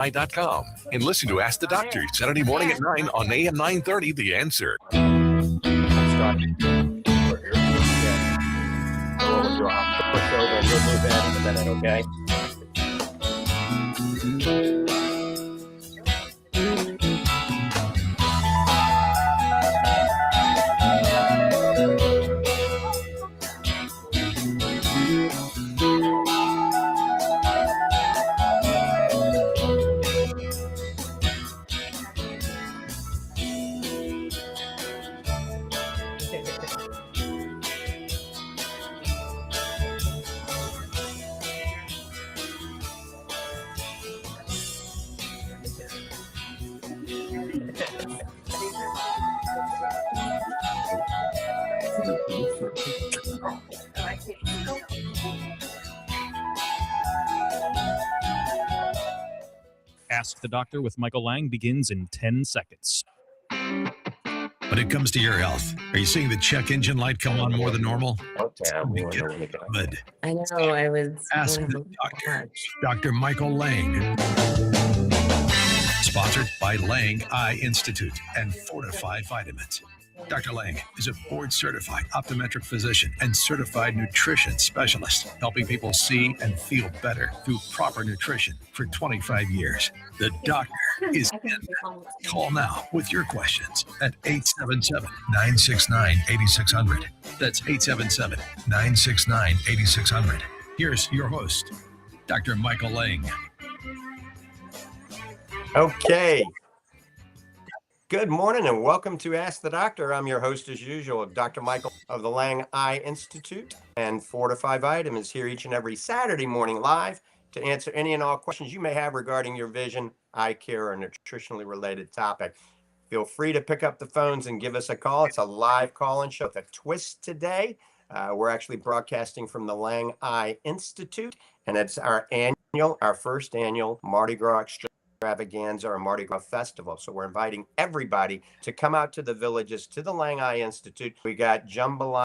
and listen to Ask the Doctor Saturday morning at 9 on AM 930 The Answer. We're here. Yeah. So we'll do a switch over and we'll move that in a minute, okay? Ask the Doctor with Michael Lange begins in 10 seconds. When it comes to your health, are you seeing the check engine light come on more than normal? Good. I know, I was... Ask the Doctor, Dr. Michael Lange. Sponsored by Lange Eye Institute and Fortifeye Vitamins. Dr. Lange is a board-certified optometric physician and certified nutrition specialist, helping people see and feel better through proper nutrition for 25 years. The doctor is in. Call now with your questions at 877-969-8600. That's 877-969-8600. Here's your host, Dr. Michael Lange. Okay. Good morning and welcome to Ask the Doctor. I'm your host as usual, Dr. Michael of the Lange Eye Institute and Fortifeye Vitamins here each and every Saturday morning live to answer any and all questions you may have regarding your vision, eye care, or nutritionally related topic. Feel free to pick up the phones and give us a call. It's a live call-in show with a twist today. We're actually broadcasting from the Lange Eye Institute, and it's our first annual Mardi Gras extravaganza or Mardi Gras festival. So we're inviting everybody to come out to the villages, to the Lange Eye Institute. We got jambalaya,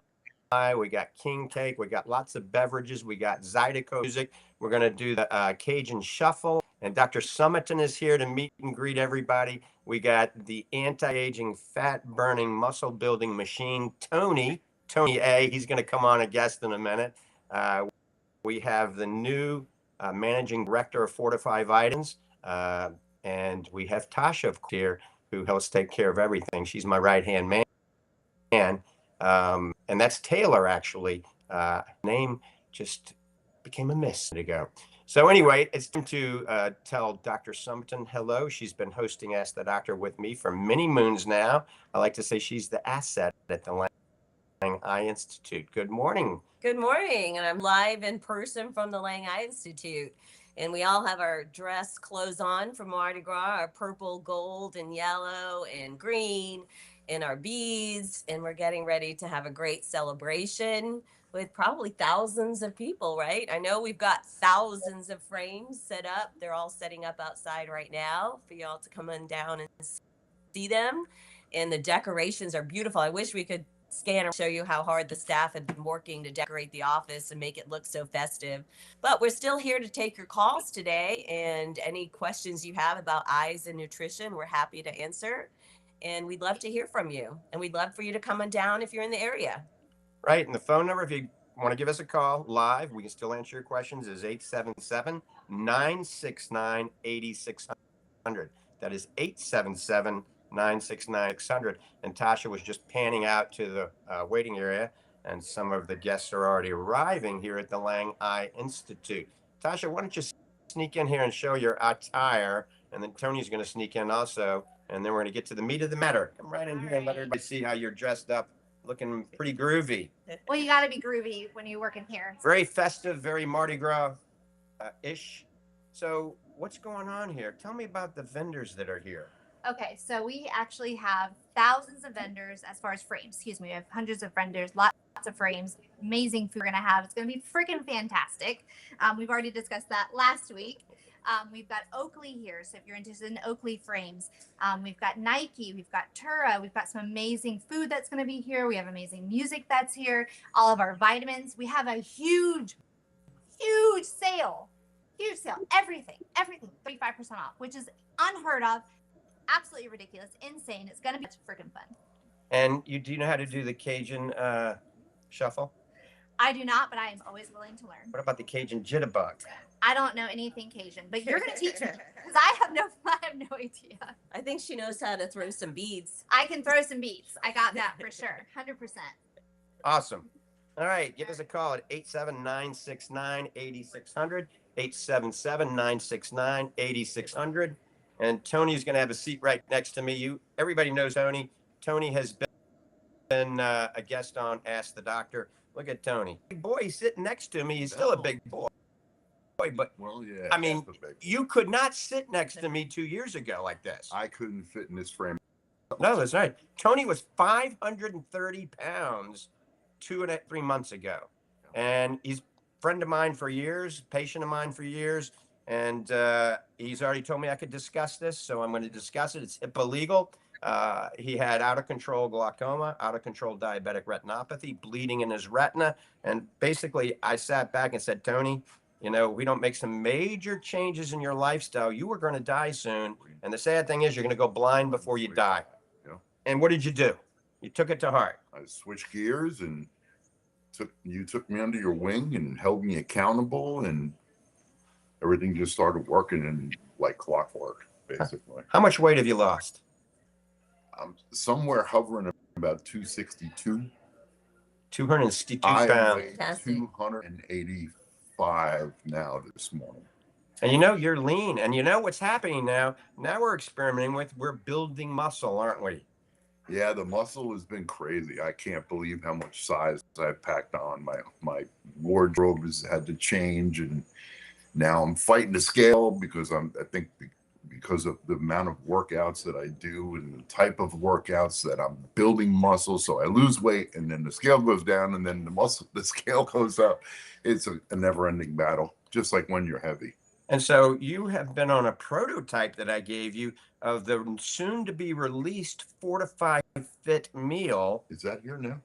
we got king cake, we got lots of beverages, we got Zydeco music. We're going to do the Cajun shuffle, and Dr. Summerton is here to meet and greet everybody. We got the anti-aging, fat-burning, muscle-building machine, Tony A. He's going to come on a guest in a minute. We have the new managing director of Fortifeye Vitamins. And we have Tasha here who helps take care of everything. She's my right-hand man. And that's Taylor, actually. Name just became a miss ago. So anyway, it's time to tell Dr. Summerton hello. She's been hosting Ask the Doctor with me for many moons now. I like to say she's the asset at the Lange Eye Institute. Good morning. Good morning, and I'm live in person from the Lange Eye Institute. And we all have our dress clothes on from Mardi Gras, our purple, gold, and yellow, and green, and our beads. And we're getting ready to have a great celebration with probably thousands of people, right? I know we've got thousands of frames set up. They're all setting up outside right now for y'all to come on down and see them. And the decorations are beautiful. I wish we could scan and show you how hard the staff had been working to decorate the office and make it look so festive. But we're still here to take your calls today, and any questions you have about eyes and nutrition, we're happy to answer. And we'd love to hear from you. And we'd love for you to come on down if you're in the area. Right. And the phone number, if you want to give us a call live, we can still answer your questions, is 877-969-8600. That is 877-969-8600. And Tasha was just panning out to the waiting area, and some of the guests are already arriving here at the Lange Eye Institute. Tasha, why don't you sneak in here and show your attire, and then Tony's going to sneak in also, and then we're going to get to the meat of the matter. Come right in here and let everybody see how you're dressed up, looking pretty groovy. Well, you got to be groovy when you work in here. Very festive, very Mardi Gras-ish. So what's going on here? Tell me about the vendors that are here. Okay, so we actually have thousands of vendors as far as frames. We have hundreds of vendors, lots of frames, amazing food we're going to have. It's going to be freaking fantastic. We've already discussed that last week. We've got Oakley here, so if you're interested in Oakley frames. We've got Nike, we've got Tura, we've got some amazing food that's going to be here. We have amazing music that's here, all of our vitamins. We have a huge sale Huge sale. Everything, 35% off, which is unheard of. Absolutely ridiculous. Insane. It's going to be freaking fun. And do you know how to do the Cajun shuffle? I do not, but I am always willing to learn. What about the Cajun jitterbug? I don't know anything Cajun, but you're going to teach me because I have no idea. I think she knows how to throw some beads. I can throw some beads. I got that for sure. 100%. Awesome. All right. Give us a call at 879-969-8600, 877-969-8600. And Tony's going to have a seat right next to me. Everybody knows Tony. Tony has been a guest on Ask the Doctor. Look at Tony. Big boy, he's sitting next to me. He's still a big boy. But well, yeah. I mean, you could not sit next to me 2 years ago like this. I couldn't fit in this frame. No, that's right. Tony was 530 pounds 3 months ago. And he's a friend of mine for years, patient of mine for years. And he's already told me I could discuss this. So I'm going to discuss it. It's HIPAA legal. He had out of control glaucoma, out of control diabetic retinopathy, bleeding in his retina. And basically, I sat back and said, Tony, you know, we don't make some major changes in your lifestyle, you are going to die soon. And the sad thing is you're going to go blind before you die. Yeah. And what did you do? You took it to heart. I switched gears and you took me under your wing and held me accountable, and everything just started working in like clockwork, basically. How much weight have you lost? I'm somewhere hovering about 262. 262 I pounds. weigh 285 now this morning. And you know, you're lean. And you know what's happening now? Now we're experimenting we're building muscle, aren't we? Yeah, the muscle has been crazy. I can't believe how much size I've packed on. My wardrobe has had to change, and now I'm fighting the scale because I think because of the amount of workouts that I do and the type of workouts that I'm building muscle. So I lose weight, and then the scale goes down, and then the scale goes up. It's a never-ending battle, just like when you're heavy. And so you have been on a prototype that I gave you of the soon-to-be released Fortifeye Fit meal. Is that here now?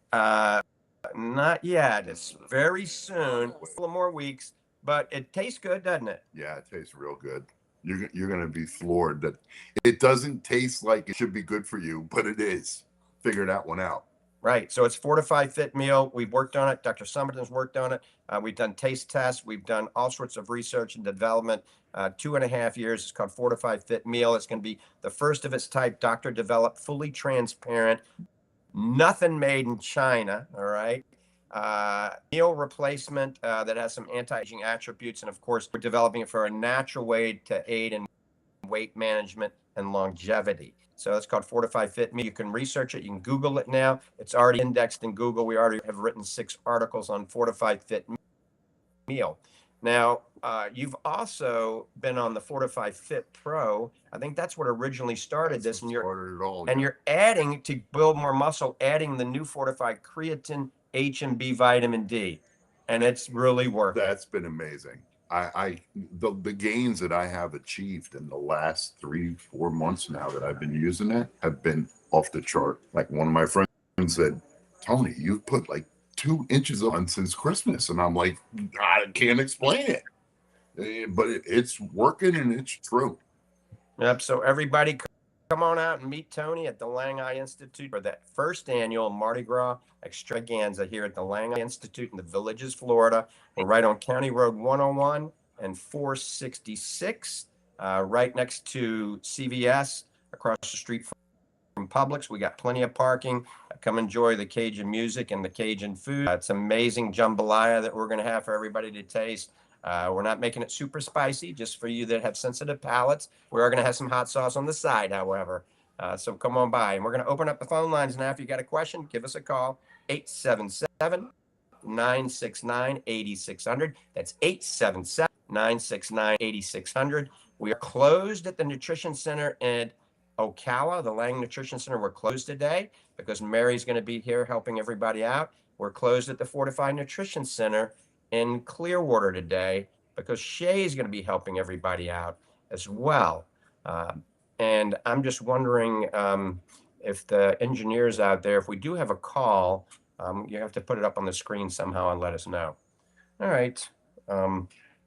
Not yet. It's very soon, a couple of more weeks, but it tastes good, doesn't it? Yeah, it tastes real good. You're going to be floored that it doesn't taste like it should be good for you, but it is. Figure that one out. Right. So it's Fortifeye Fit meal. We've worked on it. Dr. Summerton's worked on it. We've done taste tests. We've done all sorts of research and development. 2.5 years. It's called Fortifeye Fit meal. It's going to be the first of its type, doctor developed, fully transparent, nothing made in China. All right. Meal replacement that has some anti-aging attributes. And of course, we're developing it for a natural way to aid in weight management and longevity. So it's called Fortifeye Fit meal. You can research it. You can Google it now. It's already indexed in Google. We already have written 6 articles on Fortifeye Fit meal. Now, you've also been on the Fortifeye Fit Pro. I think that's what originally started this. And you're adding, to build more muscle, adding the new Fortifeye Creatine, H and B vitamin D. And it's really working. That's been amazing. The gains that I have achieved in the last 3-4 months now that I've been using it have been off the chart. Like one of my friends said, Tony, you've put like 2 inches on since Christmas. And I'm like, I can't explain it. But it's working and it's true. Yep. So everybody come on out and meet Tony at the Lange Eye Institute for that first annual Mardi Gras extravaganza here at the Lange Eye Institute in the Villages, Florida. We're right on County Road 101 and 466, right next to CVS, across the street from Publix. We got plenty of parking. Come enjoy the Cajun music and the Cajun food. It's amazing jambalaya that we're going to have for everybody to taste. We're not making it super spicy, just for you that have sensitive palates. We are going to have some hot sauce on the side, however. So come on by. And we're going to open up the phone lines now. If you got a question, give us a call, 877-969-8600. That's 877-969-8600. We are closed at the Nutrition Center in Ocala, the Lange Nutrition Center. We're closed today because Mary's going to be here helping everybody out. We're closed at the Fortifeye Nutrition Center in Clearwater today because Shay is going to be helping everybody out as well. And I'm just wondering if the engineers out there, if we do have a call, you have to put it up on the screen somehow and let us know. All right.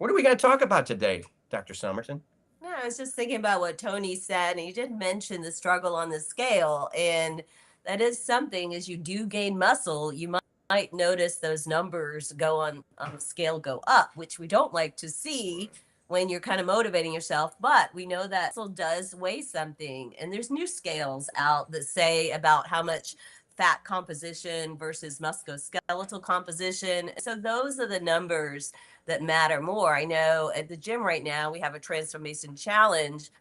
What are we going to talk about today, Dr. Summerton? No, I was just thinking about what Tony said, and he did mention the struggle on the scale. And that is something, as you do gain muscle, you might notice those numbers go on the scale go up, which we don't like to see when you're kind of motivating yourself. But we know that muscle does weigh something. And there's new scales out that say about how much fat composition versus musculoskeletal composition. So those are the numbers that matter more. I know at the gym right now, we have a transformation challenge,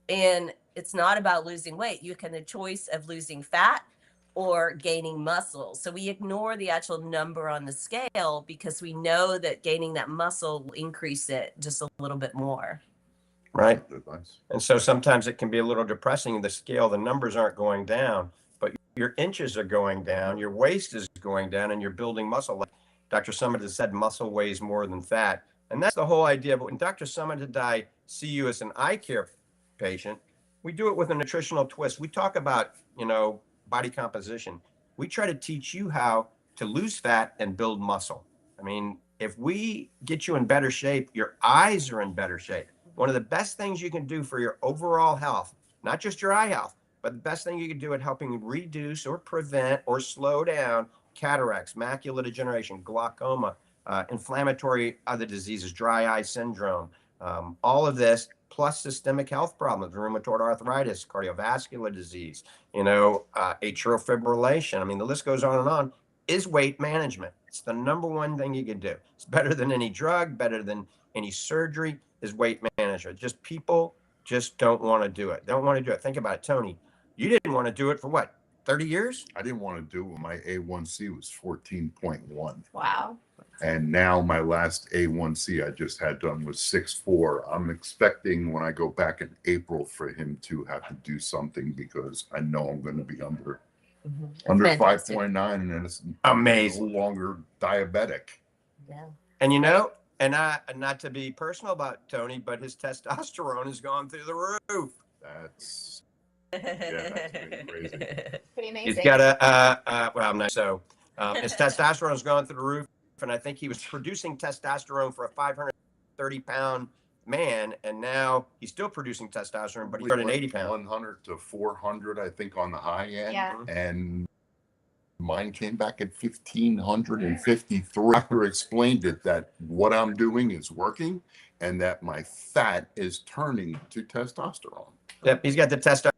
and it's not about losing weight. You can the choice of losing fat or gaining muscle. So we ignore the actual number on the scale because we know that gaining that muscle will increase it just a little bit more. Right. Good advice. And so sometimes it can be a little depressing. The scale, the numbers aren't going down, but your inches are going down, your waist is going down, and you're building muscle. Like Dr. Summerton said, muscle weighs more than fat. And that's the whole idea. But when Dr. Summerton and I see you as an eye care patient, we do it with a nutritional twist. We talk about, body composition. We try to teach you how to lose fat and build muscle. I mean, if we get you in better shape, your eyes are in better shape. One of the best things you can do for your overall health, not just your eye health, but the best thing you can do at helping reduce or prevent or slow down cataracts, macular degeneration, glaucoma, inflammatory other diseases, dry eye syndrome, all of this, plus systemic health problems, rheumatoid arthritis, cardiovascular disease, atrial fibrillation. I mean, the list goes on, is weight management. It's the number one thing you can do. It's better than any drug, better than any surgery, is weight management. Just people just don't want to do it. Don't want to do it. Think about it, Tony. You didn't want to do it for what, 30 years? I didn't want to do it when my A1C was 14.1. Wow. And now my last A1C I just had done was 6.4. I'm expecting when I go back in April for him to have to do something because I know I'm going to be under Fantastic. 5.9, and then it's Amazing. no longer diabetic. Yeah. And not to be personal about Tony, but his testosterone has gone through the roof. That's that's pretty crazy. Pretty amazing. He's got his testosterone has gone through the roof, and I think he was producing testosterone for a 530-pound man, and now he's still producing testosterone, but he's 180 pounds. 100 to 400, I think, on the high end. Yeah. And mine came back at 1,553. Doctor explained it that what I'm doing is working and that my fat is turning to testosterone. Yep, he's got the testosterone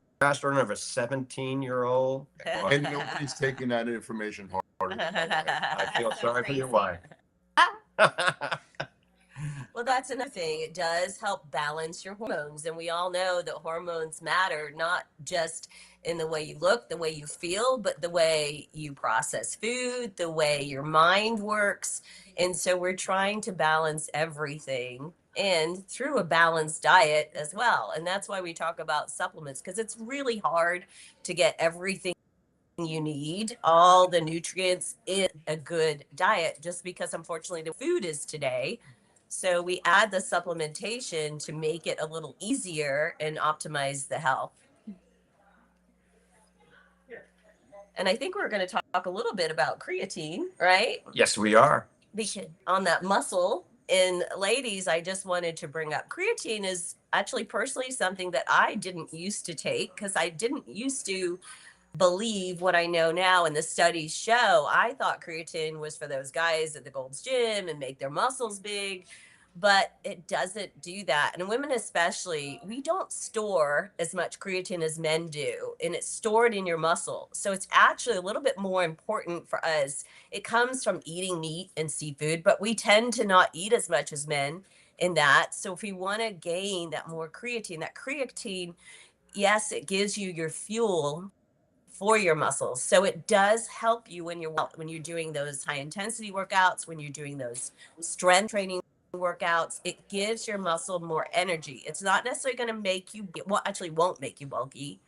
of a 17-year-old. And nobody's taking that information hard. I feel sorry for your wife. Well, that's another thing. It does help balance your hormones. And we all know that hormones matter, not just in the way you look, the way you feel, but the way you process food, the way your mind works. And so we're trying to balance everything, and through a balanced diet as well. And that's why we talk about supplements, because it's really hard to get everything you need, all the nutrients in a good diet, just because unfortunately the food is today. So we add the supplementation to make it a little easier and optimize the health. And I think we're going to talk a little bit about creatine, right? Yes, we are. Because on that muscle. And ladies, I just wanted to bring up creatine is actually personally something that I didn't used to take, because I didn't used to believe what I know now, and the studies show. I thought creatine was for those guys at the Gold's Gym and make their muscles big, but it doesn't do that. And women especially, we don't store as much creatine as men do, and it's stored in your muscle. So it's actually a little bit more important for us. It comes from eating meat and seafood, but we tend to not eat as much as men in that. So if we want to gain that creatine, yes, it gives you your fuel for your muscles. So it does help you when you're doing those high intensity workouts, when you're doing those strength training workouts. It gives your muscle more energy. It's not necessarily going to make you, actually won't make you bulky,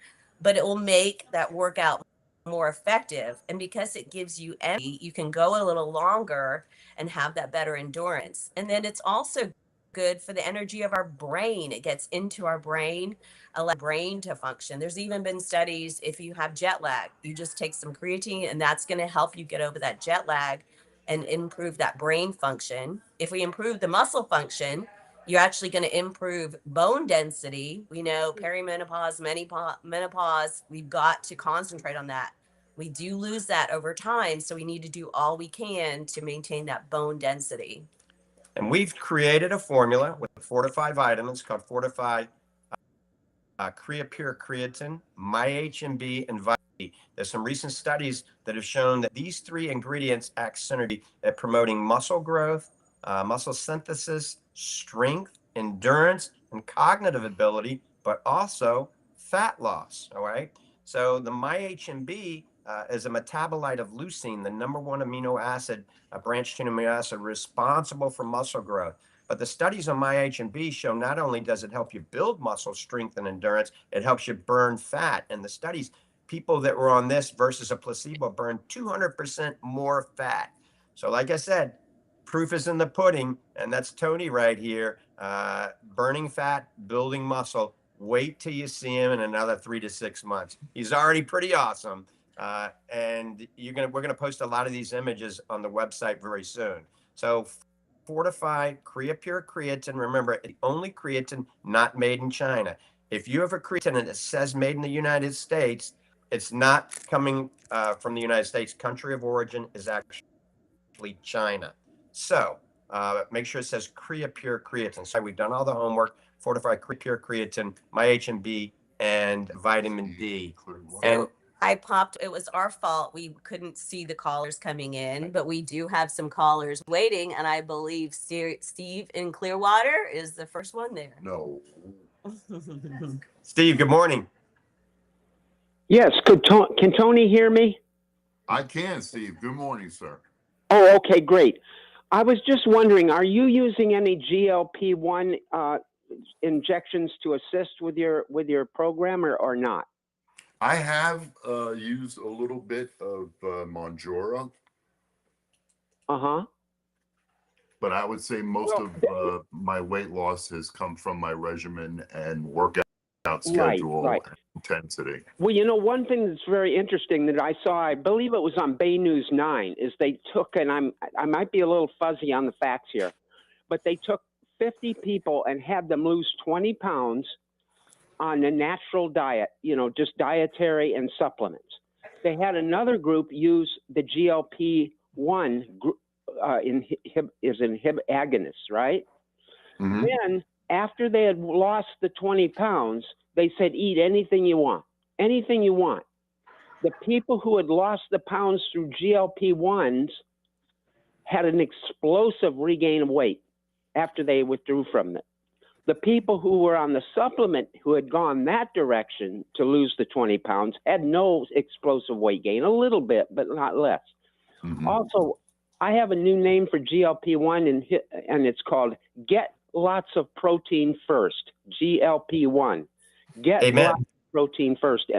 but it will make that workout more effective. And because it gives you energy, you can go a little longer and have that better endurance. And then it's also good for the energy of our brain. It gets into our brain, allow brain to function. There's even been studies, if you have jet lag, you just take some creatine and that's going to help you get over that jet lag and improve that brain function. If we improve the muscle function, you're actually going to improve bone density. We know perimenopause, menopause, we've got to concentrate on that. We do lose that over time, so we need to do all we can to maintain that bone density. And we've created a formula with Fortifeye vitamins called Fortifeye Creapure Creatine, MyHMB, and Vitamin D. There's some recent studies that have shown that these three ingredients act synergy at promoting muscle growth, muscle synthesis, strength, endurance, and cognitive ability, but also fat loss. All right. So the MyHMB is a metabolite of leucine, the number one amino acid, a branched chain amino acid responsible for muscle growth. But the studies on MyHMB show not only does it help you build muscle strength and endurance, it helps you burn fat. And the studies, people that were on this versus a placebo burned 200% more fat. So like I said, proof is in the pudding, and that's Tony right here, burning fat, building muscle. Wait till you see him in another 3 to 6 months. He's already pretty awesome. And we're gonna post a lot of these images on the website very soon. So Fortifeye Creapure Creatine. Remember, the only creatine not made in China. If you have a creatine and it says made in the United States, it's not coming from the United States. Country of origin is actually China. So make sure it says Creapure Creatine. So we've done all the homework. Fortifeye Creapure Creatine, MyHMB, and vitamin D. And it was our fault. We couldn't see the callers coming in, but we do have some callers waiting. And I believe Steve in Clearwater is the first one there. No. Steve, good morning. Yes, can Tony hear me? I can, Steve. Good morning, sir. Oh, okay, great. I was just wondering, are you using any GLP-1 injections to assist with your program or not? I have used a little bit of Monjora. Uh-huh. But I would say most of my weight loss has come from my regimen and workout schedule and intensity. Well, one thing that's very interesting that I saw, I believe it was on Bay News 9, is they took, and I might be a little fuzzy on the facts here, but they took 50 people and had them lose 20 pounds on a natural diet, just dietary and supplements. They had another group use the GLP-1 inhib agonists, right? Mm-hmm. Then after they had lost the 20 pounds, they said, eat anything you want, anything you want. The people who had lost the pounds through GLP-1s had an explosive regain of weight after they withdrew from it. The people who were on the supplement who had gone that direction to lose the 20 pounds had no explosive weight gain, a little bit, but not less. Mm-hmm. Also, I have a new name for GLP-1 and it's called Get Lots of Protein First, GLP-1. Get Amen. Lots of protein first.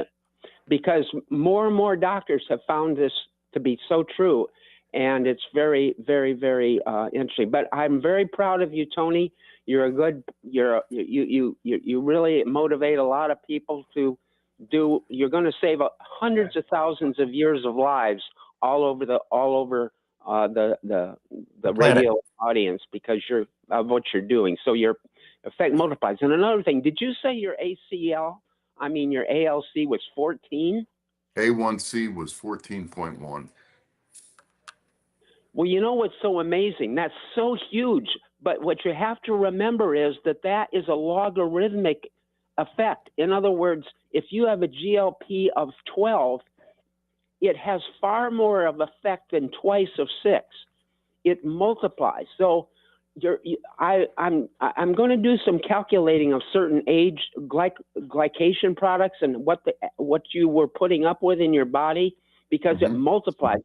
Because more and more doctors have found this to be so true. And it's very, very, very interesting. But I'm very proud of you, Tony. You're you really motivate a lot of people to do. You're going to save hundreds of thousands of years of lives all over the radio audience because of what you're doing. So your effect multiplies. And another thing, did you say your your ALC was 14? A1C was 14.1. Well, you know what's so amazing? That's so huge. But what you have to remember is that is a logarithmic effect. In other words, if you have a GLP of 12, it has far more of effect than twice of 6. It multiplies. So I'm going to do some calculating of certain age glycation products and what you were putting up with in your body because it multiplies.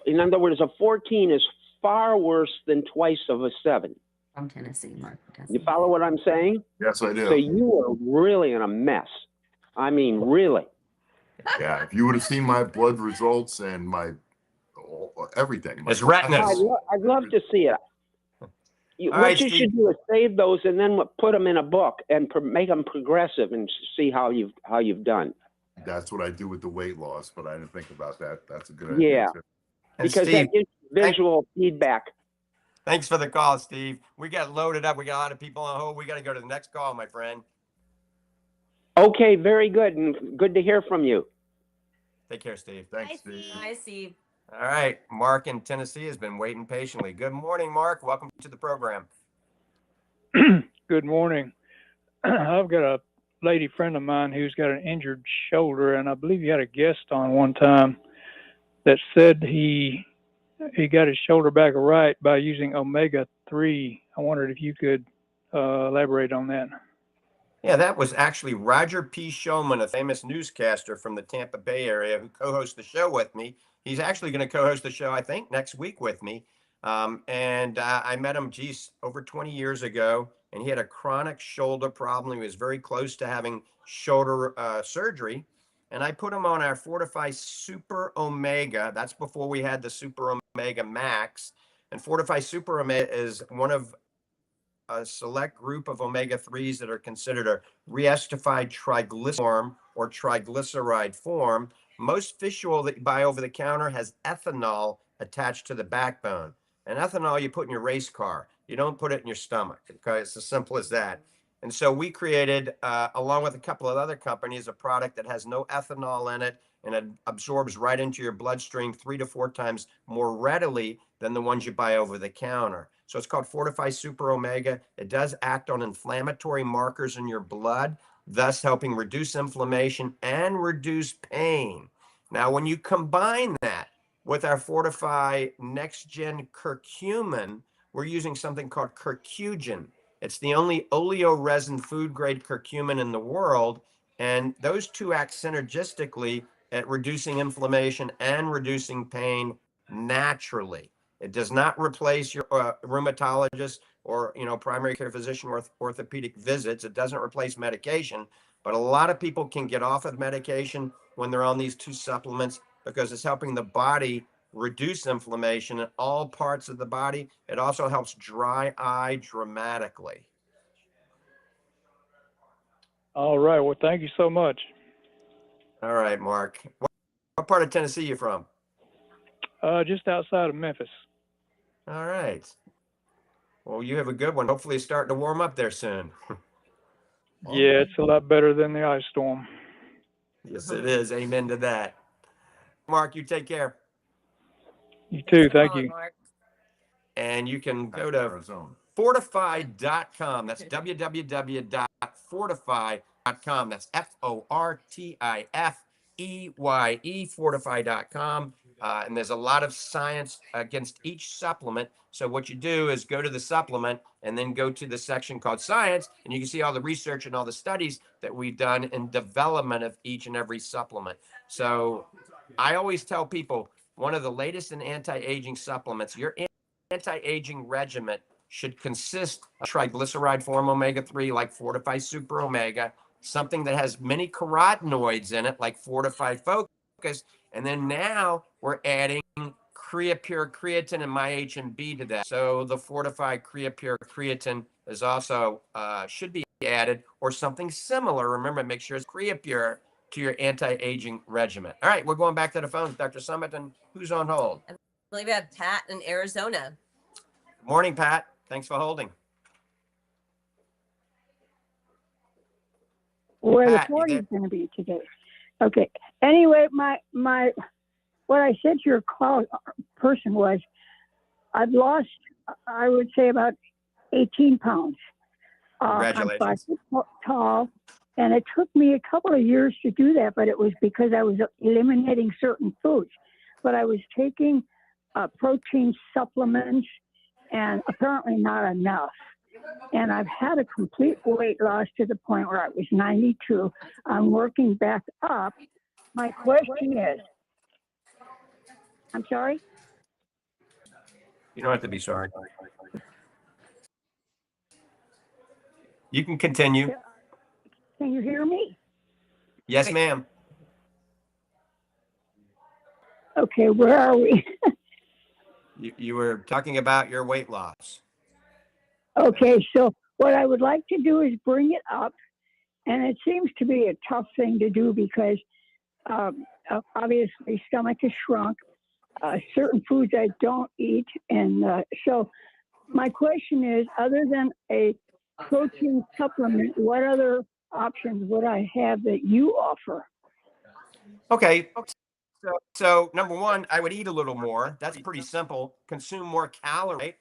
In other words, a 14 is far worse than twice of a 7. From Tennessee, Mark. You follow what I'm saying? Yes, I do. So you are really in a mess. I mean, really. Yeah, if you would have seen my blood results and my everything. It's retinas. I'd love to see it. What you should do is save those and then put them in a book and make them progressive and see how you've done. That's what I do with the weight loss, but I didn't think about that. That's a good idea. Yeah. And Because Steve, that gives you visual feedback. Thanks for the call, Steve. We got loaded up. We got a lot of people on hold. We got to go to the next call, my friend. Okay, very good, and good to hear from you. Take care, Steve. Thanks, Steve. Hi, Steve. All right. Mark in Tennessee has been waiting patiently. Good morning, Mark. Welcome to the program. Good morning. I've got a lady friend of mine who's got an injured shoulder, and I believe you had a guest on one time that said he got his shoulder back right by using Omega-3. I wondered if you could elaborate on that. Yeah, that was actually Roger P. Showman, a famous newscaster from the Tampa Bay area who co-hosts the show with me. He's actually going to co-host the show, I think, next week with me. I met him, over 20 years ago, and he had a chronic shoulder problem. He was very close to having shoulder surgery. And I put him on our Fortifeye Super Omega. That's before we had the Super Omega Max. And Fortifeye Super Omega is one of a select group of omega-3s that are considered a reestified triglyceride form or triglyceride form. Most fish oil that you buy over the counter has ethanol attached to the backbone. And ethanol you put in your race car. You don't put it in your stomach. Okay, it's as simple as that. And so we created, along with a couple of other companies, a product that has no ethanol in it, and it absorbs right into your bloodstream 3 to 4 times more readily than the ones you buy over the counter. So it's called Fortifeye Super Omega. It does act on inflammatory markers in your blood, thus helping reduce inflammation and reduce pain. Now, when you combine that with our Fortifeye Next Gen Curcumin, we're using something called Curcugen. It's the only oleoresin food-grade curcumin in the world, and those two act synergistically at reducing inflammation and reducing pain naturally. It does not replace your rheumatologist or primary care physician or orthopedic visits. It doesn't replace medication, but a lot of people can get off of medication when they're on these two supplements because it's helping the body reduce inflammation in all parts of the body. It also helps dry eye dramatically. All right. Well, thank you so much. All right, Mark. What part of Tennessee are you from? Just outside of Memphis. All right. Well, you have a good one. Hopefully it's starting to warm up there soon. Yeah, it's a lot better than the ice storm. Yes, it is. Amen to that. Mark, you take care. You too. Thank you. Mark. And you can go to fortifeye.com. That's www.fortifeye.com. That's FORTIFEYE, fortifeye.com. And there's a lot of science against each supplement. So what you do is go to the supplement and then go to the section called science, and you can see all the research and all the studies that we've done in development of each and every supplement. So I always tell people, one of the latest in anti-aging supplements, your anti-aging regimen should consist of triglyceride form omega-3 like Fortifeye Super Omega, something that has many carotenoids in it like Fortifeye Focus, and then now we're adding Creapure Creatine and MyHMB to that. So the Fortifeye Creapure Creatine is also should be added, or something similar. Remember, make sure it's Creapure to your anti-aging regimen. All right, we're going back to the phone. Dr. Summerton, who's on hold? I believe we have Pat in Arizona. Good morning, Pat. Thanks for holding. Where the Pat, you 40 there? is going to be today. Okay. Anyway, my what I said to your call person was, I've lost, I would say, about 18 pounds. Congratulations. I'm 5 foot tall, and it took me a couple of years to do that, but it was because I was eliminating certain foods. But I was taking protein supplements, and apparently not enough. And I've had a complete weight loss to the point where I was 92. I'm working back up. My question is, I'm sorry? You don't have to be sorry. You can continue. Can you hear me? Yes, ma'am. Okay, where are we? You were talking about your weight loss. Okay, so what I would like to do is bring it up, and it seems to be a tough thing to do because obviously stomach is shrunk, certain foods I don't eat. And so my question is, other than a protein supplement, what other options would I have that you offer? Okay. So number one, I would eat a little more. That's pretty simple. Consume more calories.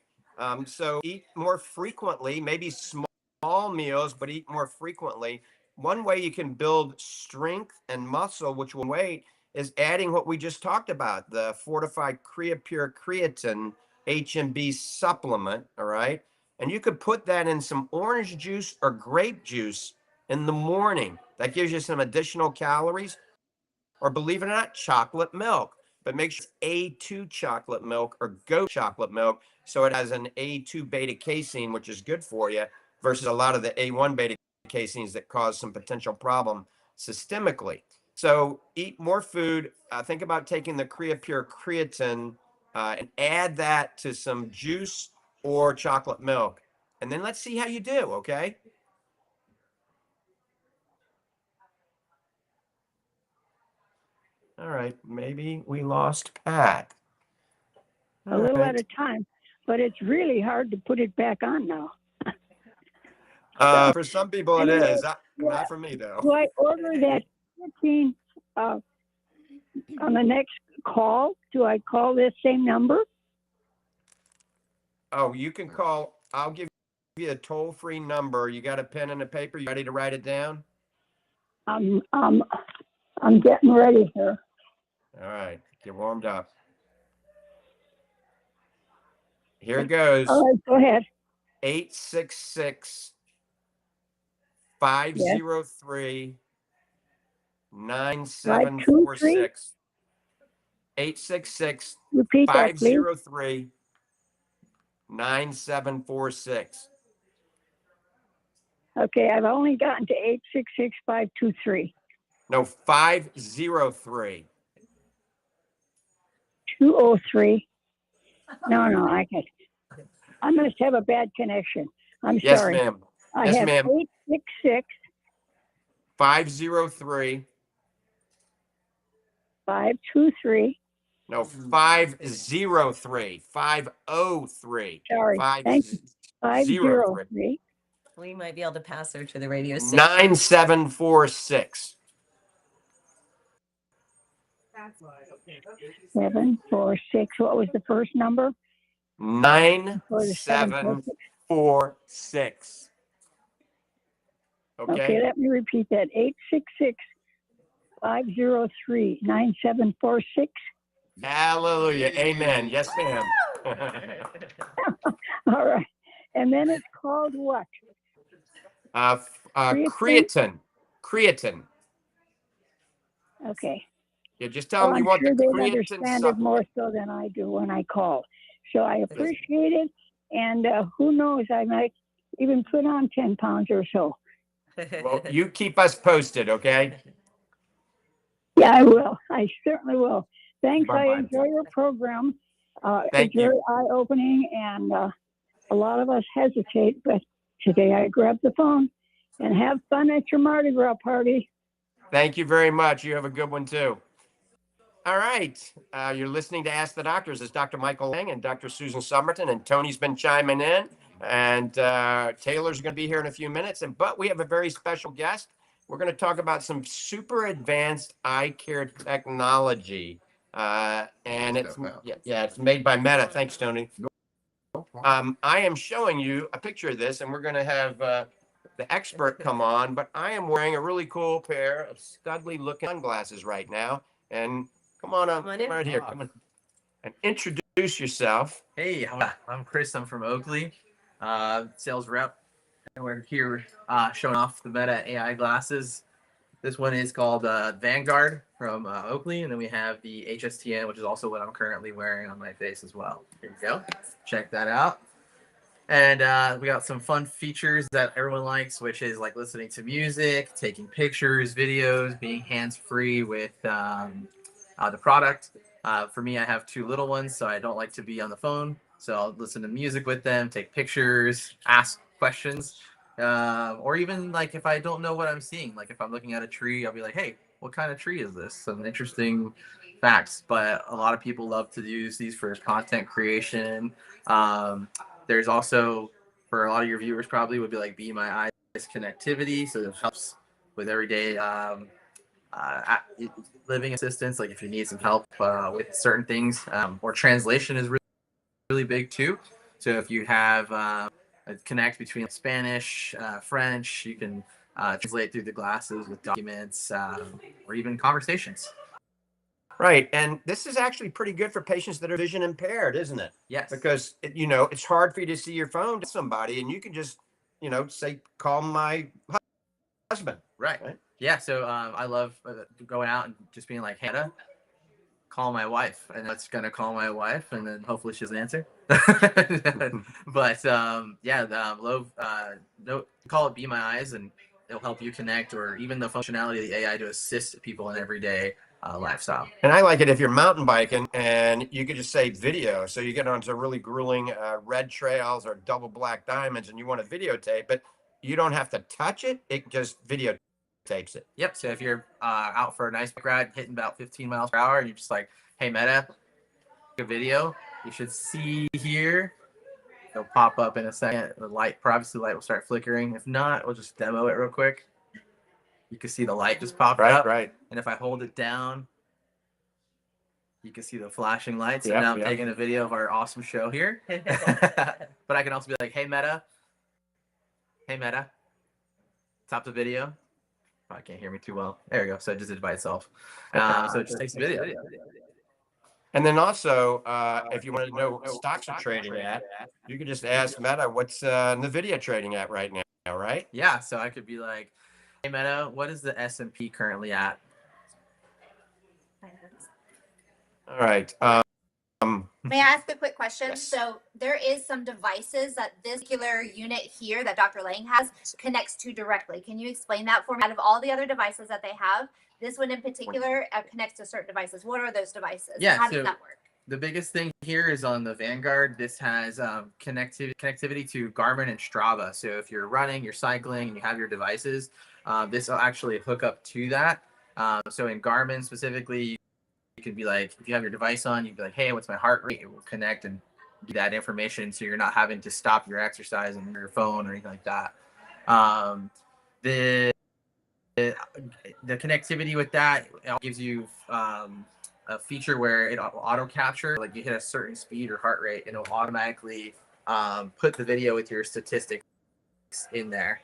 So eat more frequently, maybe small meals, but eat more frequently. One way you can build strength and muscle, which will weight, is adding what we just talked about, the Fortifeye Creapure Creatine HMB supplement. All right. And you could put that in some orange juice or grape juice in the morning. That gives you some additional calories. Or believe it or not, chocolate milk. But make sure it's A2 chocolate milk or goat chocolate milk, so it has an A2 beta casein, which is good for you, versus a lot of the A1 beta caseins that cause some potential problem systemically. So eat more food. Think about taking the Creapure creatine and add that to some juice or chocolate milk. And then let's see how you do, okay? All right, maybe we lost Pat. A little at a time, but it's really hard to put it back on now. For some people it is. Not for me though. Do I order that 15 on the next call? Do I call this same number? Oh, you can call. I'll give you a toll-free number. You got a pen and a paper? You ready to write it down? I'm getting ready here. All right, get warmed up. Here it goes. All right, go ahead. 866 503 9746. 866 Repeat that, please. 503 9746. Okay, I've only gotten to 866-523. No, 503. 203. No, I must have a bad connection. I'm Yes, sorry. ma'am. I Yes, have ma'am. 866 503. 523. No, 503. 503. Sorry. Thank you. 503. We might be able to pass her to the radio station. 9746. 746. What was the first number? 9746. Okay, let me repeat that. 866-503-9746. Hallelujah. Amen. Yes, ma'am. All right. And then it's called what? Creatine. Creatine. Okay. Yeah, just tell them you want sure the they creatine understand it more supplement. so than I do when I call. So I appreciate it. And who knows, I might even put on 10 pounds or so. Well, you keep us posted, okay? Yeah, I will. I certainly will. Thanks. Bye-bye. I enjoy your program. Thank it's very you. eye-opening, and a lot of us hesitate, but today I grabbed the phone. And have fun at your Mardi Gras party. Thank you very much. You have a good one, too. All right. You're listening to Ask the Doctors. It's Dr. Michael Lange and Dr. Susan Summerton, and Tony's been chiming in, and Taylor's going to be here in a few minutes. But we have a very special guest. We're going to talk about some super advanced eye care technology. And it's made by Meta. Thanks, Tony. I am showing you a picture of this, and we're going to have the expert come on, but I am wearing a really cool pair of studly looking sunglasses right now. And come on up, right here. Come on. And introduce yourself. Hey, I'm Chris. I'm from Oakley, sales rep. And we're here showing off the Meta AI glasses. This one is called Vanguard from Oakley. And then we have the HSTN, which is also what I'm currently wearing on my face as well. Here you go. Check that out. And we got some fun features that everyone likes, which is like listening to music, taking pictures, videos, being hands-free with the product. For me, I have two little ones, so I don't like to be on the phone. So I'll listen to music with them, take pictures, ask questions. Or even like if I don't know what I'm seeing, like if I'm looking at a tree, I'll be like, hey, what kind of tree is this? Some interesting facts. But a lot of people love to use these for content creation. There's also, for a lot of your viewers probably, would be like Be My Eyes connectivity. So it helps with everyday living assistance, like if you need some help with certain things, or translation is really, really big too. So if you have a connect between Spanish, French, you can translate through the glasses with documents or even conversations. Right. And this is actually pretty good for patients that are vision impaired, isn't it? Yes. Because, it's hard for you to see your phone to somebody, and you can just, say, call my husband. Right. Yeah. So I love going out and just being like, Hannah, call my wife, and it's gonna call my wife, and then hopefully she'll answer. But call it Be My Eyes, and it'll help you connect, or even the functionality of the AI to assist people in everyday lifestyle. And I like it if you're mountain biking and you could just say video. So you get onto really grueling red trails or double black diamonds, and you want to videotape it. You don't have to touch it. It just videotapes it. Yep. So if you're out for a nice bike ride, hitting about 15 miles per hour, and you're just like, hey, Meta, a video, you should see here. It'll pop up in a second. The privacy light will start flickering. If not, we'll just demo it real quick. You can see the light just pop up. Right. And if I hold it down, you can see the flashing lights. And now I'm taking a video of our awesome show here. But I can also be like, hey, Meta, stop the video. I can't hear me too well. There we go. So it just did it by itself. So it just takes a video. And then also, if you want to know what stocks are trading at, you can just ask Meta what's NVIDIA trading at right now, right? Yeah. So I could be like, hey, Meta, what is the S&P currently at? All right. May I ask a quick question? Yes. So there is some devices that this particular unit here that Dr. Lange has connects to directly. Can you explain that for me? Out of all the other devices that they have, this one in particular connects to certain devices. What are those devices? Yeah, How does that work? The biggest thing here is on the Vanguard. This has connectivity to Garmin and Strava. So if you're running, you're cycling, and you have your devices, this will actually hook up to that. So in Garmin specifically, you could be like, if you have your device on, you'd be like, hey, what's my heart rate? It will connect and give that information, so you're not having to stop your exercise on your phone or anything like that. The connectivity with that, it gives you a feature where it auto capture, like you hit a certain speed or heart rate, and it'll automatically put the video with your statistics in there.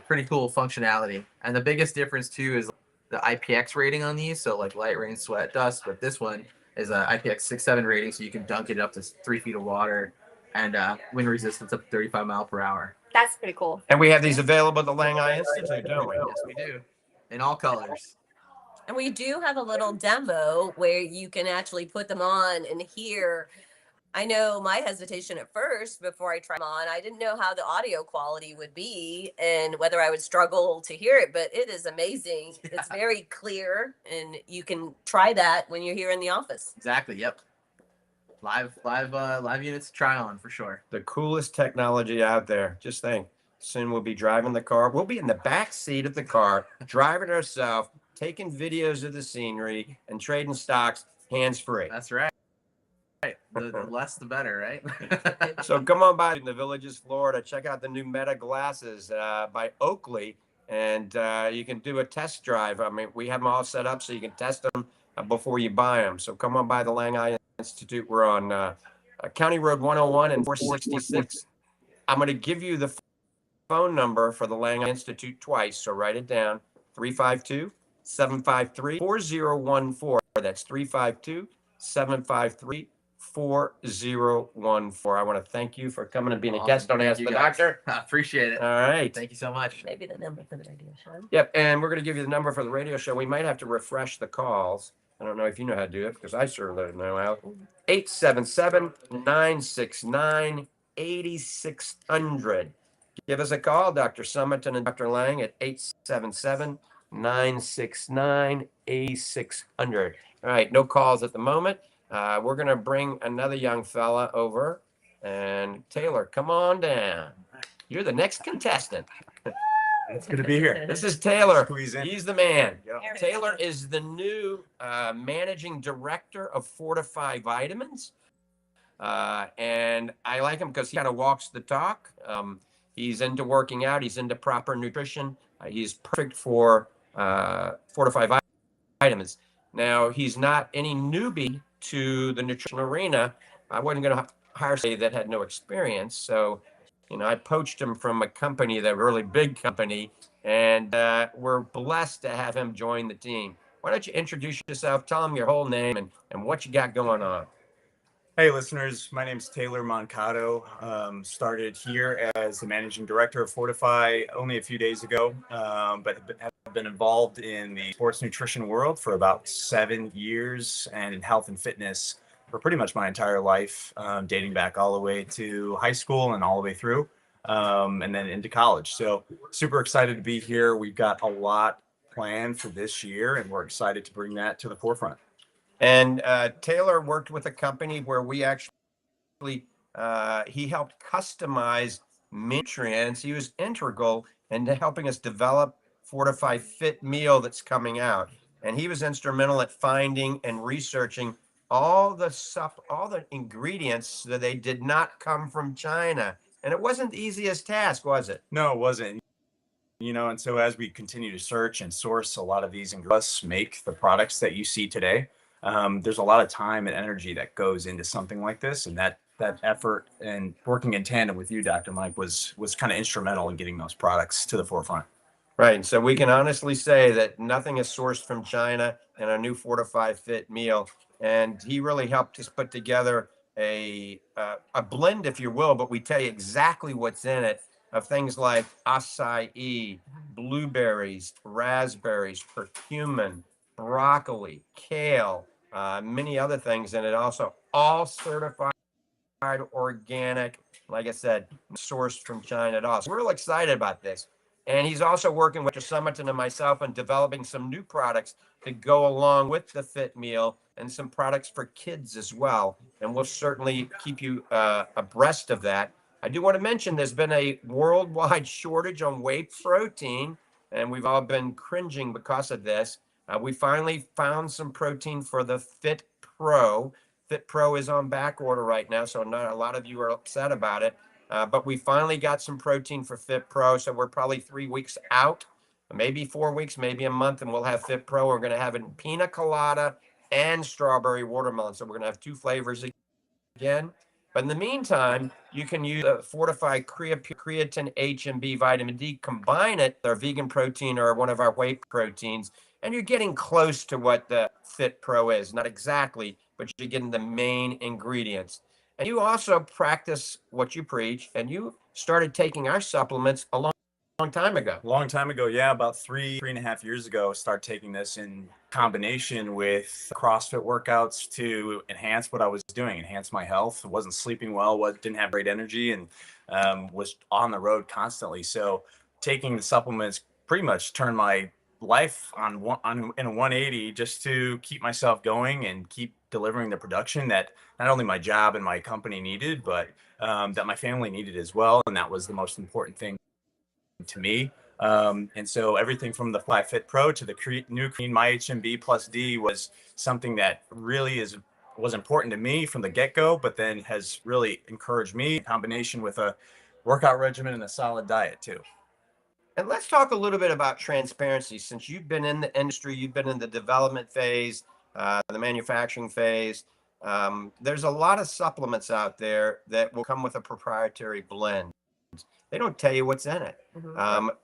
Pretty cool functionality. And the biggest difference too is the IPX rating on these. So like light, rain, sweat, dust, but this one is a IPX 6-7 rating, so you can dunk it up to 3 feet of water, and wind resistance up to 35 miles per hour. That's pretty cool. And we have these available at the Lange Eye Institute, don't we? Yes, we do. In all colors. And we do have a little demo where you can actually put them on and hear. I know my hesitation at first before I tried them on, I didn't know how the audio quality would be and whether I would struggle to hear it, but it is amazing. Yeah. It's very clear, and you can try that when you're here in the office. Exactly. Yep. Live units to try on for sure. The coolest technology out there. Just think, soon we'll be driving the car. We'll be in the back seat of the car, driving ourselves, taking videos of the scenery, and trading stocks hands-free. That's right. The less the better, right? So come on by in the Villages, Florida. Check out the new Meta glasses by Oakley, and you can do a test drive. I mean, we have them all set up so you can test them before you buy them. So come on by the Lange Eye Institute. We're on County Road 101 and 466. I'm going to give you the phone number for the Lange Eye Institute twice, so write it down. 352-753-4014. That's 352-753-4014. I want to thank you for coming and being a guest on Ask the Doctor. I appreciate it. All right. Thank you so much. Maybe the number for the radio show. Yep. And we're going to give you the number for the radio show. We might have to refresh the calls. I don't know if you know how to do it, because I certainly don't know how. 877-969-8600. Give us a call, Dr. Summerton and Dr. Lange, at 877-969-8600. All right. No calls at the moment. We're going to bring another young fella over, and Taylor, come on down. You're the next contestant. It's good to be here. This is Taylor. Squeeze in. He's the man. Yep. Taylor is the new managing director of Fortifeye Vitamins. And I like him because he kind of walks the talk. He's into working out. He's into proper nutrition. He's perfect for Fortifeye Vitamins. Now, he's not any newbie to the nutrition arena. I wasn't going to hire somebody that had no experience. So, you know, I poached him from a company, that really big company, and we're blessed to have him join the team. Why don't you introduce yourself, tell him your whole name and what you got going on. Hey, listeners. My name is Taylor Moncado. Started here as the managing director of Fortifeye only a few days ago, but have been involved in the sports nutrition world for about 7 years and in health and fitness for pretty much my entire life, dating back all the way to high school and all the way through, and then into college. So super excited to be here. We've got a lot planned for this year, and we're excited to bring that to the forefront. And Taylor worked with a company where we actually, he helped customize nutrients. He was integral in helping us develop Fortifeye Fit Meal that's coming out. And he was instrumental at finding and researching all the ingredients so that they did not come from China. And it wasn't the easiest task, was it? No, it wasn't. You know, and so as we continue to search and source a lot of these ingredients, make the products that you see today, there's a lot of time and energy that goes into something like this, and that effort and working in tandem with you, Dr. Mike, was kind of instrumental in getting those products to the forefront. Right. So we can honestly say that nothing is sourced from China in our new Fortifeye Fit Meal. And he really helped us put together a blend, if you will, but we tell you exactly what's in it, of things like acai, blueberries, raspberries, curcumin, broccoli, kale, many other things. And it also all certified organic, like I said, sourced from China at all. So we're real excited about this. And he's also working with Summerton and myself on developing some new products to go along with the Fit Meal and some products for kids as well. And we'll certainly keep you abreast of that. I do want to mention there's been a worldwide shortage on whey protein, and we've all been cringing because of this. We finally found some protein for the Fit Pro. Fit Pro is on back order right now, so not a lot of you are upset about it. But we finally got some protein for Fit Pro, so we're probably 3 weeks out, maybe 4 weeks, maybe a month, and we'll have Fit Pro. We're going to have it in pina colada and strawberry watermelon, so we're going to have 2 flavors again. But in the meantime, you can use Fortifeye Creatine H and B vitamin D, combine it with our vegan protein or one of our whey proteins, and you're getting close to what the Fit Pro is. Not exactly, but you're getting the main ingredients. And you also practice what you preach, and you started taking our supplements a long time ago. Long time ago, yeah, about 3.5 years ago, started taking this in combination with CrossFit workouts to enhance what I was doing, enhance my health. I wasn't sleeping well, didn't have great energy, and was on the road constantly. So taking the supplements pretty much turned my life in a 180 just to keep myself going and keep delivering the production that not only my job and my company needed, but that my family needed as well. And that was the most important thing to me. And so everything from the Fly Fit Pro to the new Creatine My HMB plus D was something that really was important to me from the get-go, but then has really encouraged me in combination with a workout regimen and a solid diet too. And let's talk a little bit about transparency. Since you've been in the industry, you've been in the development phase, the manufacturing phase. There's a lot of supplements out there that will come with a proprietary blend. They don't tell you what's in it.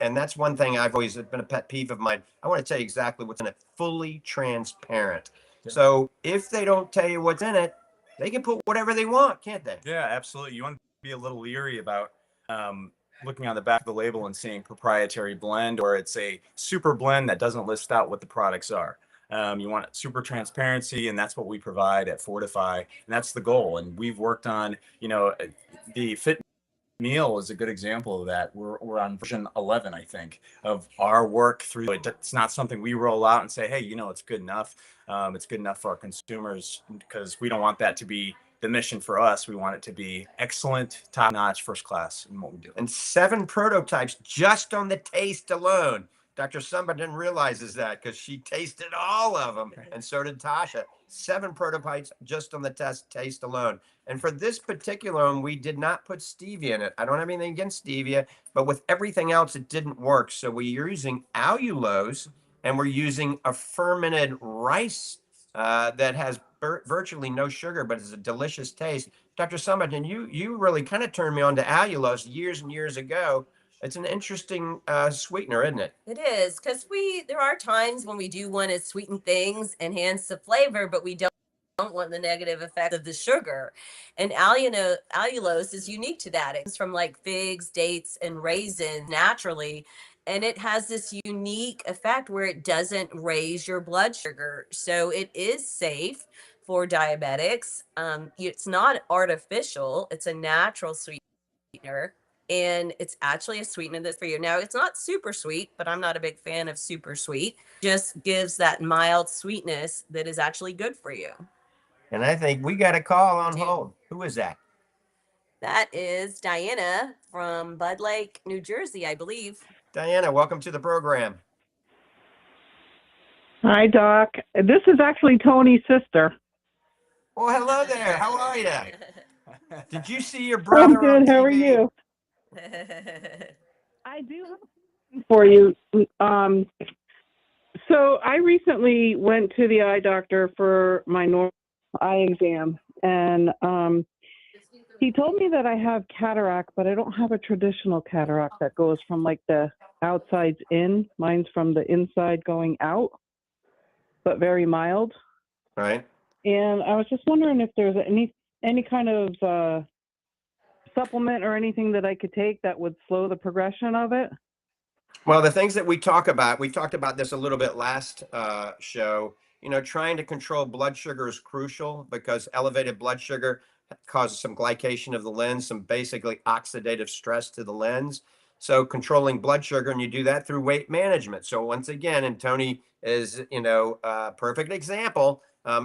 And that's one thing I've always been a pet peeve of mine. I want to tell you exactly what's in it, fully transparent. Yeah. So if they don't tell you what's in it, they can put whatever they want, can't they? Yeah, absolutely. You want to be a little leery about looking on the back of the label and seeing proprietary blend, or it's a super blend that doesn't list out what the products are. You want super transparency, and that's what we provide at Fortifeye, and that's the goal. And we've worked on, the Fit Meal is a good example of that. We're on version 11, I think, of our work through it. It's not something we roll out and say, hey, it's good enough. It's good enough for our consumers, because we don't want that to be the mission for us, we want it to be excellent, top notch, first class in what we do. And 7 prototypes just on the taste alone. Dr. Summerton realizes that because she tasted all of them, and so did Tasha. 7 prototypes just on the taste alone. And for this particular one, we did not put stevia in it. I don't have anything against stevia, but with everything else, it didn't work. So we're using allulose, and we're using a fermented rice that has virtually no sugar, but it's a delicious taste. Dr. Summerton, you really kind of turned me on to allulose years and years ago. It's an interesting sweetener, isn't it? It is, because there are times when we do want to sweeten things, enhance the flavor, but we don't want the negative effect of the sugar. And allulose is unique to that. It's from like figs, dates, and raisins naturally. And it has this unique effect where it doesn't raise your blood sugar. So it is safe for diabetics. It's not artificial. It's a natural sweetener. And it's actually a sweetener that's for you. Now, it's not super sweet, but I'm not a big fan of super sweet. Just gives that mild sweetness that is actually good for you. And I think we got a call on hold. Who is that? That is Diana from Bud Lake, New Jersey, I believe. Diana, welcome to the program. Hi, Doc. This is actually Tony's sister. Oh, hello there. How are you? Did you see your brother? I'm good. On TV? How are you? I do have a question for you. So I recently went to the eye doctor for my normal eye exam, and he told me that I have cataract, but I don't have a traditional cataract that goes from like the outsides in. Mine's from the inside going out, but very mild. Right. And I was just wondering if there's any kind of supplement or anything that I could take that would slow the progression of it. Well, the things that we talked about this a little bit last show. You know, trying to control blood sugar is crucial because elevated blood sugar causes some glycation of the lens, some basically oxidative stress to the lens. So controlling blood sugar, and you do that through weight management. So once again, and Tony is, a perfect example.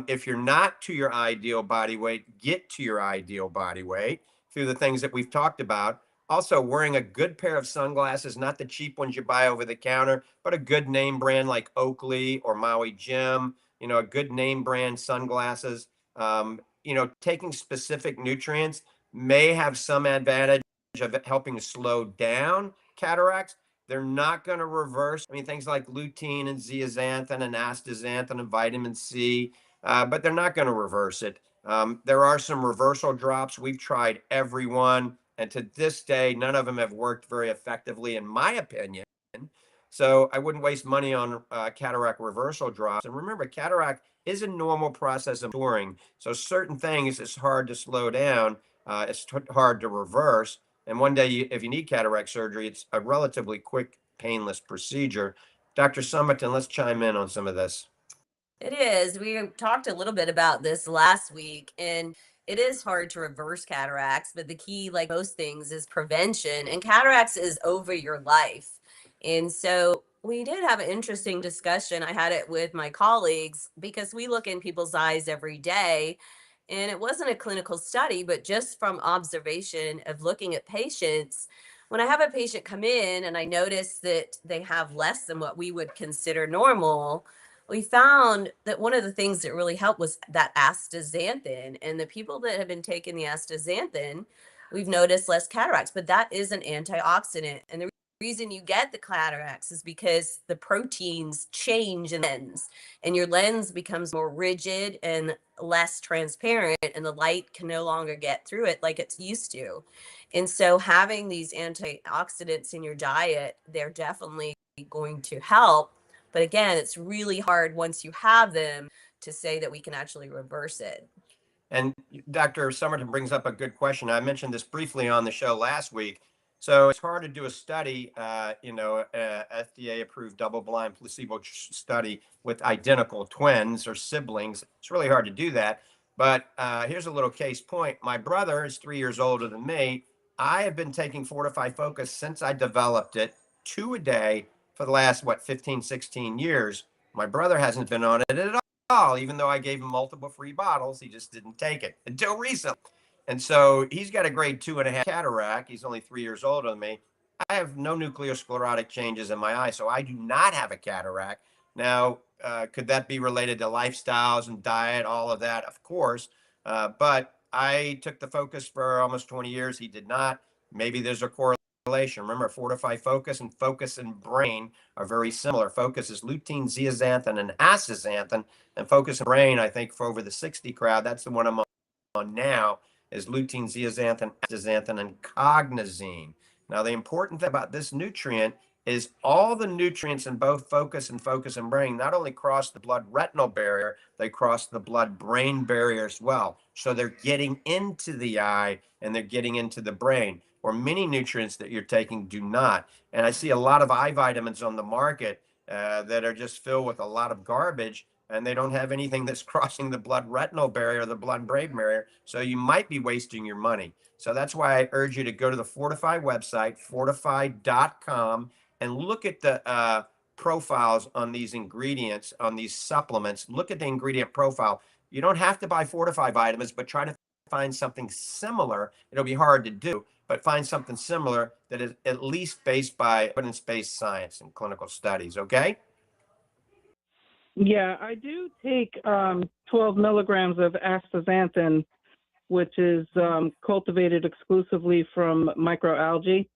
If you're not to your ideal body weight, get to your ideal body weight through the things that we've talked about. Also, wearing a good pair of sunglasses, not the cheap ones you buy over the counter, but a good name brand like Oakley or Maui Jim, a good name brand sunglasses. Taking specific nutrients may have some advantage of it helping slow down cataracts. They're not going to reverse. Things like lutein and zeaxanthin and astaxanthin and vitamin C, but they're not going to reverse it. There are some reversal drops. We've tried every one, and to this day, none of them have worked very effectively, in my opinion. So I wouldn't waste money on cataract reversal drops. And remember, cataract is a normal process of maturing. So certain things it's hard to slow down. It's hard to reverse. And one day, if you need cataract surgery, it's a relatively quick, painless procedure. Dr. Summerton, let's chime in on some of this. It is. We talked a little bit about this last week, and it is hard to reverse cataracts, but the key, like most things, is prevention. And cataracts is over your life. And so we did have an interesting discussion. I had it with my colleagues because we look in people's eyes every day. And it wasn't a clinical study, but just from observation of looking at patients. When I have a patient come in and I notice that they have less than what we would consider normal, we found that one of the things that really helped was that astaxanthin. And the people that have been taking the astaxanthin, we've noticed less cataracts, but that is an antioxidant. And the reason you get the cataracts is because the proteins change in the lens, and your lens becomes more rigid and less transparent, and the light can no longer get through it like it's used to. And so having these antioxidants in your diet, they're definitely going to help. But again, it's really hard once you have them to say that we can actually reverse it. And Dr. Summerton brings up a good question. I mentioned this briefly on the show last week. So it's hard to do a study, FDA-approved double-blind placebo study with identical twins or siblings. It's really hard to do that. But here's a little case point. My brother is 3 years older than me. I have been taking Fortifeye Focus since I developed it, 2 a day for the last, 15, 16 years. My brother hasn't been on it at all, even though I gave him multiple free bottles. He just didn't take it until recently. And so he's got a grade 2.5 cataract. He's only 3 years older than me. I have no nucleosclerotic changes in my eye, so I do not have a cataract. Now, could that be related to lifestyles and diet, all of that? Of course. But I took the Focus for almost 20 years. He did not. Maybe there's a correlation. Remember, Fortifeye Focus and Focus and Brain are very similar. Focus is lutein, zeaxanthin, and astaxanthin. And Focus and Brain, I think for over the 60 crowd, that's the one I'm on now, is lutein, zeaxanthin, astaxanthin, and cognizine. Now, the important thing about this nutrient is all the nutrients in both Focus and Brain not only cross the blood-retinal barrier, they cross the blood-brain barrier as well. So they're getting into the eye and they're getting into the brain, or many nutrients that you're taking do not. And I see a lot of eye vitamins on the market that are just filled with a lot of garbage, and they don't have anything that's crossing the blood-retinal barrier or the blood-brain barrier. So you might be wasting your money. So that's why I urge you to go to the Fortifeye website, fortifeye.com, and look at the profiles on these ingredients, on these supplements. Look at the ingredient profile. You don't have to buy Fortifeye vitamins, but try to find something similar. It'll be hard to do, but find something similar that is at least based by evidence-based science and clinical studies, okay? Yeah, I do take 12 milligrams of astaxanthin, which is cultivated exclusively from microalgae.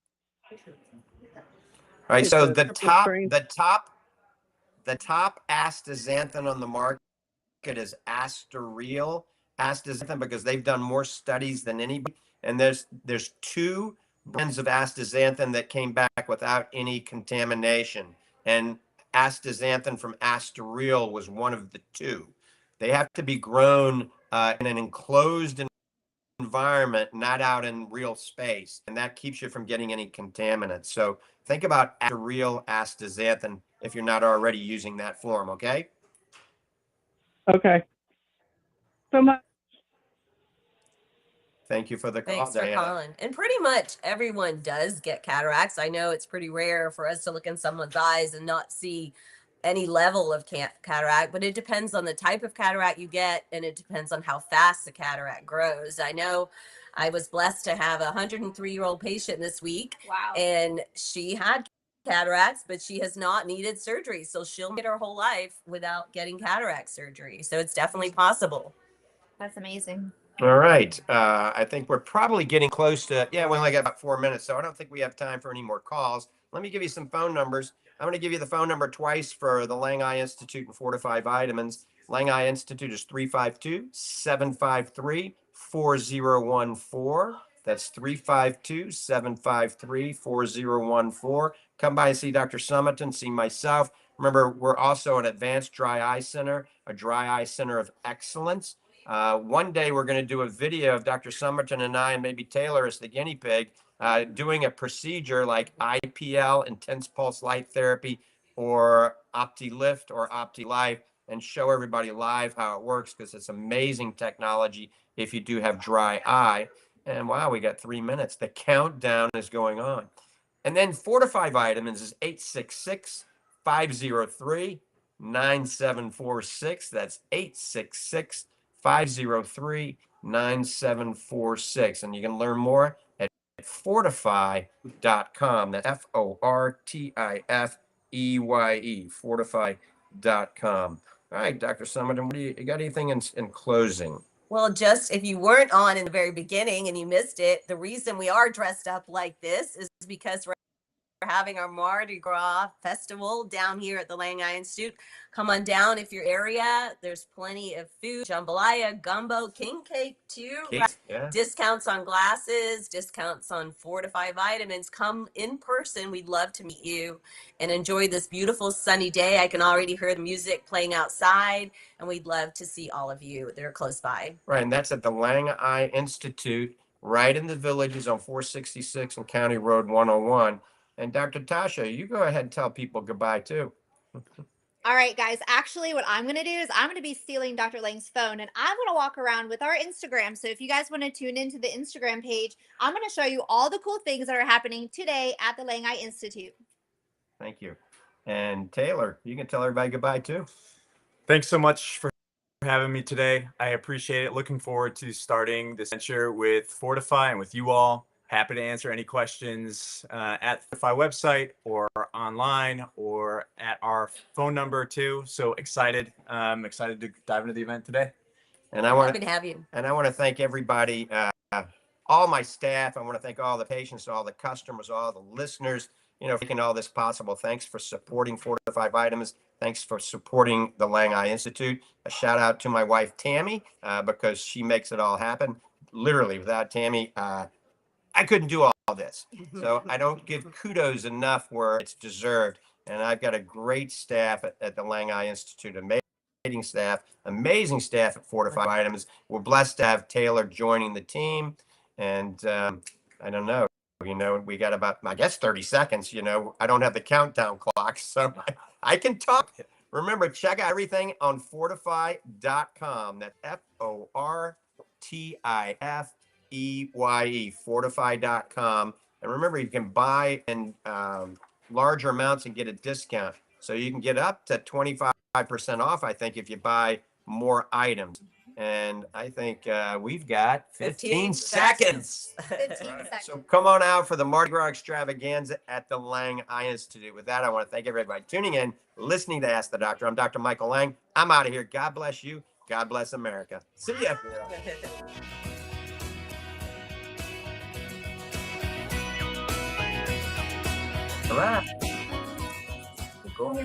All right, It's so a the triple top strain. astaxanthin on the market is astaxanthin because they've done more studies than anybody. And there's 2 brands of astaxanthin that came back without any contamination. And astaxanthin from Astaril was one of the 2. They have to be grown in an enclosed environment, not out in real space, and that keeps you from getting any contaminants. So think about real astaxanthin if you're not already using that form, okay? Okay. So much. Thank you for the call, Thanks for Diana. calling. And pretty much everyone does get cataracts. I know it's pretty rare for us to look in someone's eyes and not see any level of cataract, but it depends on the type of cataract you get, and it depends on how fast the cataract grows. I know I was blessed to have a 103-year-old patient this week. Wow. And she had cataracts, but she has not needed surgery. So she'll get her whole life without getting cataract surgery. So it's definitely possible. That's amazing. All right. I think we're probably getting close to, we only got about 4 minutes, so I don't think we have time for any more calls. Let me give you some phone numbers. I'm going to give you the phone number twice for the Lange Eye Institute and Fortifeye vitamins. Lange Eye Institute is 352-753-4014. That's 352-753-4014. Come by and see Dr. Summerton, see myself. Remember, we're also an advanced dry eye center, a dry eye center of excellence. One day we're going to do a video of Dr. Summerton and I, and maybe Taylor as the guinea pig, doing a procedure like IPL, intense pulse light therapy, or OptiLift or OptiLife, and show everybody live how it works, because it's amazing technology if you do have dry eye. And wow, we got 3 minutes. The countdown is going on. And then Fortifeye vitamins is 866-503-9746. That's 866-503-9746. And you can learn more at fortifeye.com. That's Fortifeye, fortifeye.com. All right, Dr. Summerton, you got anything in closing? Well, just if you weren't on in the very beginning and you missed it, the reason we are dressed up like this is because we're having our Mardi Gras festival down here at the Lange Eye Institute. Come on down if your area. There's plenty of food, jambalaya, gumbo, king cake too. Yeah. Discounts on glasses, discounts on Fortifeye vitamins. Come in person. We'd love to meet you and enjoy this beautiful sunny day. I can already hear the music playing outside, and we'd love to see all of you. They're close by. Right, and that's at the Lange Eye Institute, right in the Villages on 466 and County Road 101. And Dr. Tasha, you go ahead and tell people goodbye too. All right, guys. Actually, what I'm going to do is I'm going to be stealing Dr. Lange's phone, and I'm going to walk around with our Instagram. So if you guys want to tune into the Instagram page, I'm going to show you all the cool things that are happening today at the Lange Eye Institute. Thank you. And Taylor, you can tell everybody goodbye too. Thanks so much for having me today. I appreciate it. Looking forward to starting this venture with Fortifeye and with you all. Happy to answer any questions at the Fortifeye website or online or at our phone number too. So excited. Excited to dive into the event today. And I want Happy to have you. And I want to thank everybody, all my staff. I want to thank all the patients, all the customers, all the listeners, for making all this possible. Thanks for supporting Fortifeye Vitamins. Thanks for supporting the Lange Eye Institute. A shout out to my wife, Tammy, because she makes it all happen. Literally, without Tammy, I couldn't do all this. So I don't give kudos enough where it's deserved. And I've got a great staff at the Lange Eye Institute, amazing staff at Fortifeye Vitamins. We're blessed to have Taylor joining the team. And I don't know, we got about, I guess, 30 seconds. I don't have the countdown clock, so I can talk. Remember, check out everything on fortifeye.com. That's FORTIFEYE, fortifeye.com. And remember, you can buy in larger amounts and get a discount. So you can get up to 25% off, I think, if you buy more items. And I think we've got 15 seconds. 15 seconds. So come on out for the Mardi Gras extravaganza at the Lange Eye Institute. With that, I want to thank everybody tuning in, listening to Ask the Doctor. I'm Dr. Michael Lang. I'm out of here. God bless you. God bless America. See ya. All right. Cool.